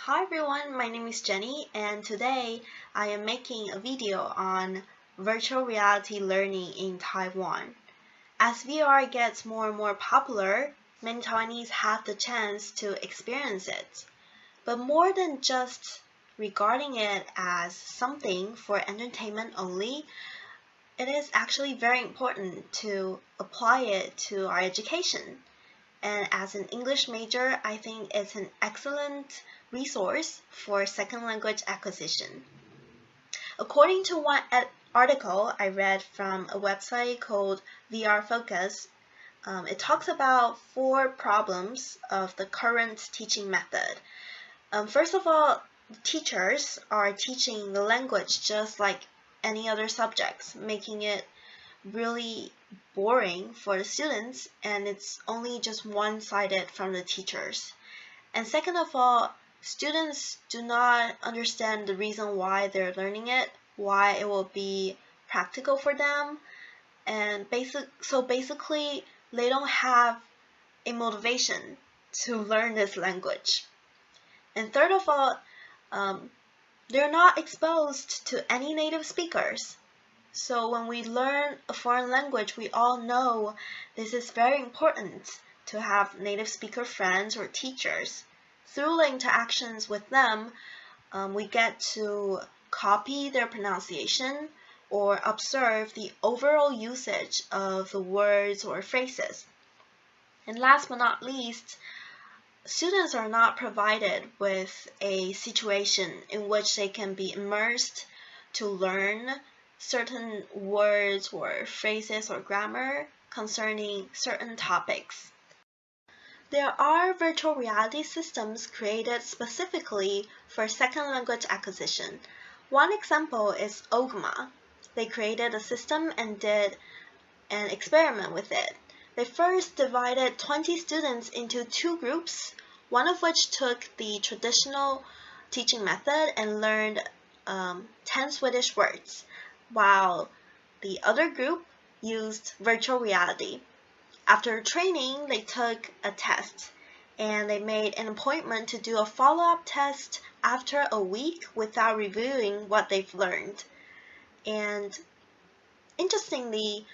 Hi everyone, my name is Jenny and today I am making a video on virtual reality learning in Taiwan. As VR gets more and more popular, many Taiwanese have the chance to experience it. But more than just regarding it as something for entertainment only, it is actually very important to apply it to our education. And as an English major, I think it's an excellent resource for second language acquisition. According to one article I read from a website called VR Focus, it talks about 4 problems of the current teaching method. First of all, teachers are teaching the language just like any other subjects, making it really boring for the students, and it's only just one-sided from the teachers. And second of all, students do not understand the reason why they're learning it, why it will be practical for them, and basically they don't have a motivation to learn this language. And third of all, they're not exposed to any native speakers. So when we learn a foreign language, we all know this is very important to have native speaker friends or teachers. Through the interactions with them, we get to copy their pronunciation or observe the overall usage of the words or phrases. And last but not least, students are not provided with a situation in which they can be immersed to learn certain words or phrases or grammar concerning certain topics. There are virtual reality systems created specifically for second language acquisition. One example is OGMA. They created a system and did an experiment with it. They first divided 20 students into 2 groups, one of which took the traditional teaching method and learned 10 Swedish words, while the other group used virtual reality. After training, they took a test, and they made an appointment to do a follow-up test after a week without reviewing what they've learned. And interestingly,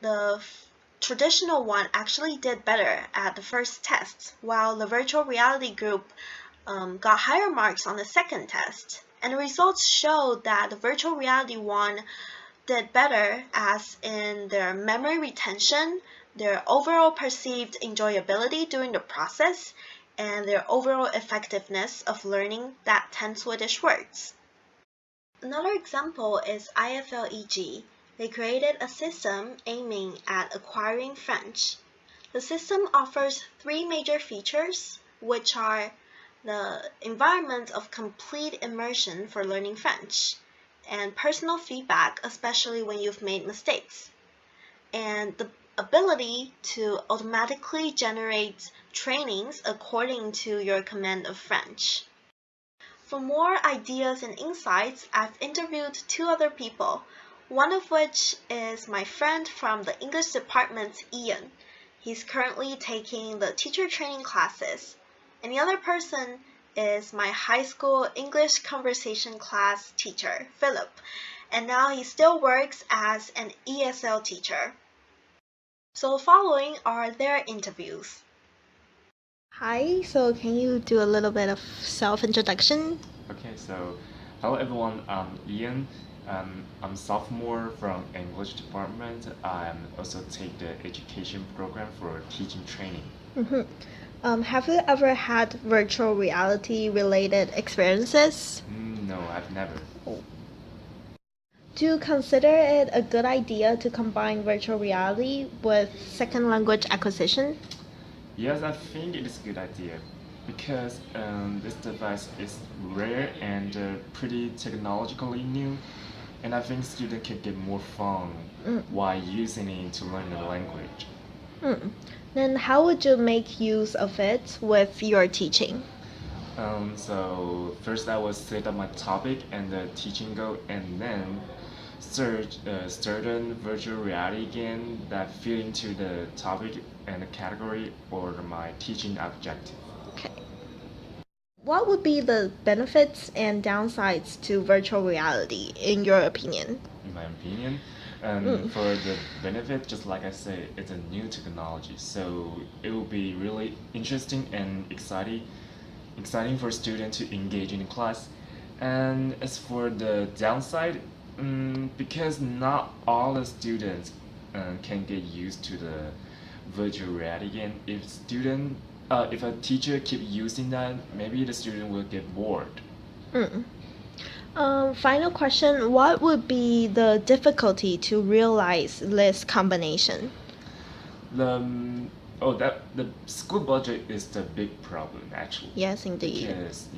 the traditional one actually did better at the first test, while the virtual reality group got higher marks on the second test. And the results showed that the virtual reality one did better as in their memory retention, their overall perceived enjoyability during the process, and their overall effectiveness of learning that 10 Swedish words. Another example is IFLEG. They created a system aiming at acquiring French. The system offers 3 major features, which are the environment of complete immersion for learning French, and personal feedback, especially when you've made mistakes, and the ability to automatically generate trainings according to your command of French. For more ideas and insights, I've interviewed 2 other people, one of which is my friend from the English department, Ian. He's currently taking the teacher training classes. And the other person is my high school English conversation class teacher, Philip, and now he still works as an ESL teacher. So following are their interviews. Hi, so can you do a little bit of self-introduction? Okay, so hello everyone, I'm Ian. I'm sophomore from English department. I also take the education program for teaching training. Have you ever had virtual reality related experiences? No, I've never. Do you consider it a good idea to combine virtual reality with second language acquisition? Yes, I think it is a good idea because this device is rare and pretty technologically new, and I think students can get more fun while using it to learn the language. Then how would you make use of it with your teaching? So first I will set up my topic and the teaching goal, and then search certain virtual reality game that fit into the topic and the category or my teaching objective. Okay. What would be the benefits and downsides to virtual reality, in your opinion? In my opinion, for the benefit, just like I say, it's a new technology, so it will be really interesting and exciting for students to engage in class. And as for the downside, because not all the students can get used to the virtual reality again. If a teacher keep using that, maybe the student will get bored. Mm. Final question, what would be the difficulty to realize this combination? The school budget is the big problem actually. Yes, indeed. Because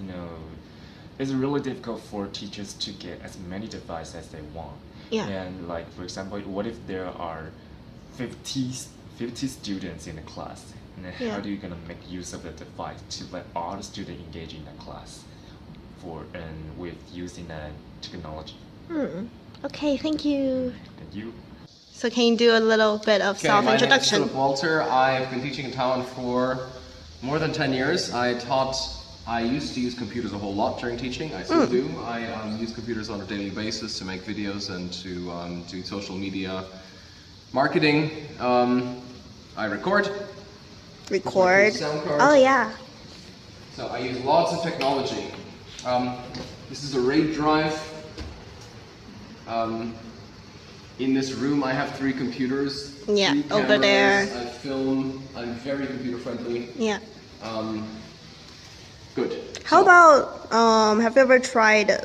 it's really difficult for teachers to get as many devices as they want. Yeah. And like for example, what if there are 50 students in a class? And then how do you gonna make use of the device to let all the students engage in the class with using that technology? Okay, thank you. Thank you. So can you do a little bit of self-introduction? My name is Walter. I've been teaching in Taiwan for more than 10 years. I used to use computers a whole lot during teaching. I still do. I use computers on a daily basis to make videos and to do social media marketing. I record. Sound card. Oh yeah. So I use lots of technology. This is a RAID drive. In this room I have 3 computers. Yeah, 3 over there. I film. I'm very computer friendly. Yeah. Good. How about have you ever tried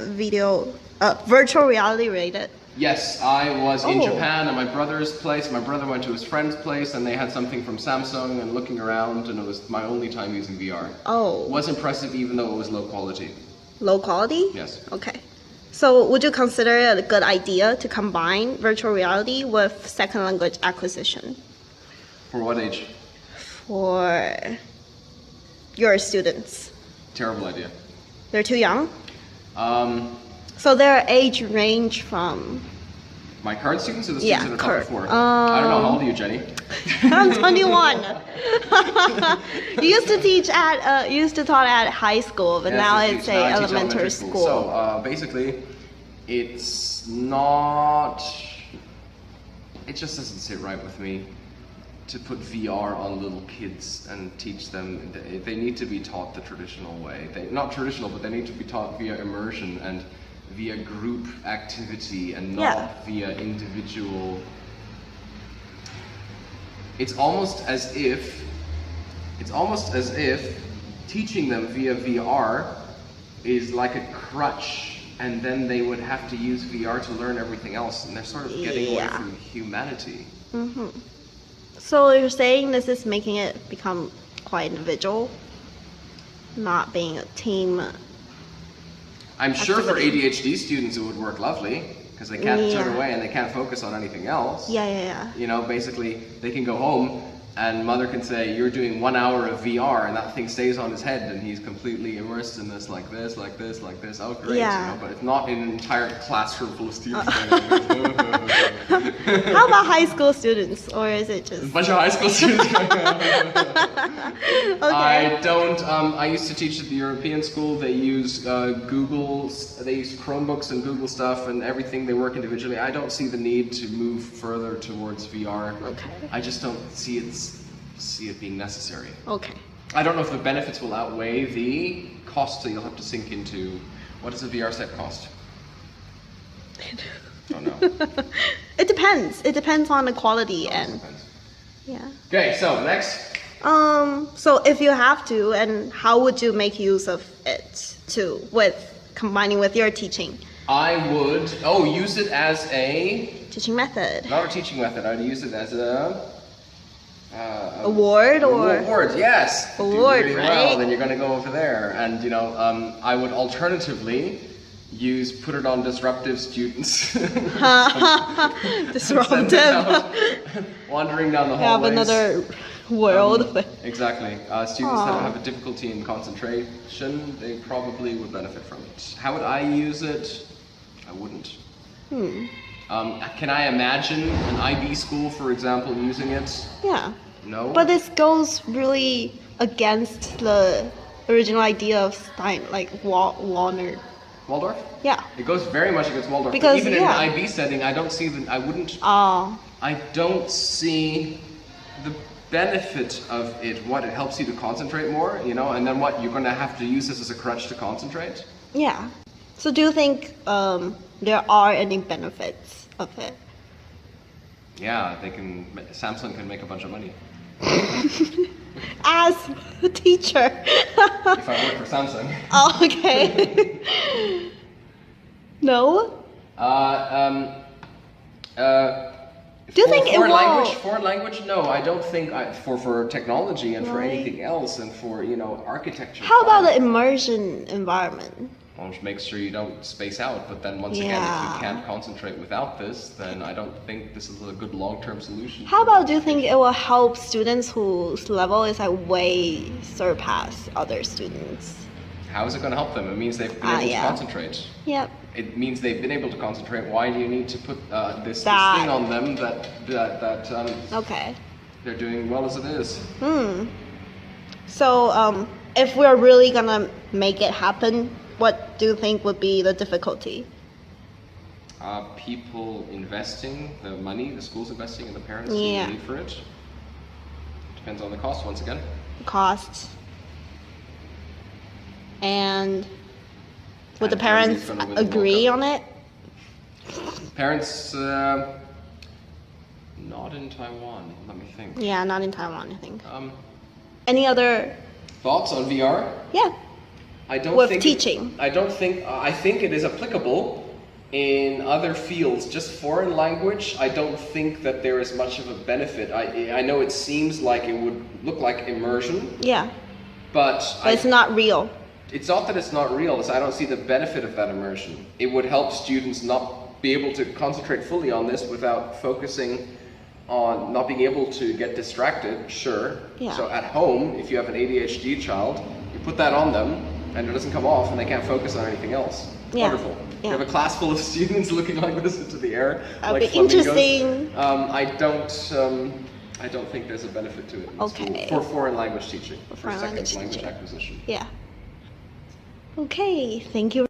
virtual reality related? Yes, I was in Japan at my brother's place. My brother went to his friend's place and they had something from Samsung, and looking around, and it was my only time using VR. Oh. It was impressive even though it was low quality. Low quality? Yes. Okay. So would you consider it a good idea to combine virtual reality with second language acquisition? For what age? For your students. Terrible idea. They're too young? So their age range from... My current students or the students that are taught before? I don't know, how old are you, Jenny? I'm 21. Used to taught at high school, but now it's a elementary school. So basically, it just doesn't sit right with me to put VR on little kids and teach them. They need to be taught the traditional way. Not traditional, but they need to be taught via immersion and via group activity and not via individual. It's almost as if teaching them via VR is like a crutch, and then they would have to use VR to learn everything else, and they're sort of getting away from humanity. So you're saying this is making it become quite individual, not being a team. I'm sure for ADHD students it would work lovely, because they can't turn away and they can't focus on anything else. Yeah. You know, basically they can go home and mother can say, you're doing 1 hour of VR, and that thing stays on his head and he's completely immersed in this, like this, like this, like this. Oh great, Yeah. you know, but it's not in an entire classroom full of students. How about high school students, or is it just... A bunch of high school students. Okay. I used to teach at the European school. They use they use Chromebooks and Google stuff and everything. They work individually. I don't see the need to move further towards VR. Okay. I just don't see it being necessary. Okay. I don't know if the benefits will outweigh the cost that you'll have to sink into. What does a VR set cost? Don't know. It depends. It depends on the quality and... Yeah. Okay, so next. So if you have to, and how would you make use of it too, combining with your teaching? I would, use it as a... Teaching method. Not a teaching method, I'd use it as a... award or... Award, yes. Award, do really right? well, then you're going to go over there. And, I would alternatively put it on disruptive students. Disruptive. Wandering down the hallways. Have another world. Exactly. Students that have a difficulty in concentration, they probably would benefit from it. How would I use it? I wouldn't. Can I imagine an IB school, for example, using it? Yeah. No? But this goes really against the original idea of Stein, like Warner? Waldorf? Yeah. It goes very much against Waldorf. Because, but even yeah. in an IB setting, I don't see I wouldn't. Oh. I don't see the benefit of it. What it helps you to concentrate more, you know, and then what you're going to have to use this as a crutch to concentrate. Yeah. So do you think there are any benefits of it? Yeah, Samsung can make a bunch of money. As a teacher. If I work for Samsung. Oh, okay. No? Do you think it will? Foreign language? No, I don't think. For technology and for Right. anything else and for architecture. How about the fine. immersion environment? Well, just make sure you don't space out. But then once again, if Yeah. you can't concentrate without this, then I don't think this is a good long-term solution. How about, do you think it will help students whose level is like way surpass other students? How is it going to help them? It means they've been able yeah. to concentrate. Yep. It means they've been able to concentrate. Why do you need to put this That- thing on them that Okay. they're doing well as it is? So, if we're really gonna make it happen, what do you think would be the difficulty? People investing the money, the schools investing, and the parents Yeah. the need for it. Depends on the cost once again. Costs. And would the And Germany's parents gonna win the World agree Cup. on it? Parents, not in Taiwan. Let me think. Yeah, not in Taiwan, I think. Any other? Thoughts on VR? Yeah. I don't With think teaching. I think it is applicable in other fields. Just foreign language, I don't think that there is much of a benefit. I know it seems like it would look like immersion, Yeah. but But it's not real. it's not that it's not real, it's I don't see the benefit of that immersion. It would help students not be able to concentrate fully on this without focusing on not being able to get distracted, sure. Yeah. So at home, if you have an ADHD child, you put that on them and it doesn't come off and they can't focus on anything else. Yeah. Wonderful. Yeah. You have a class full of students looking like this into the air, That'd like be flamingos. interesting. I don't think there's a benefit to it in Okay. school for foreign language teaching, For for foreign second language language teaching. acquisition. Yeah. Okay, thank you.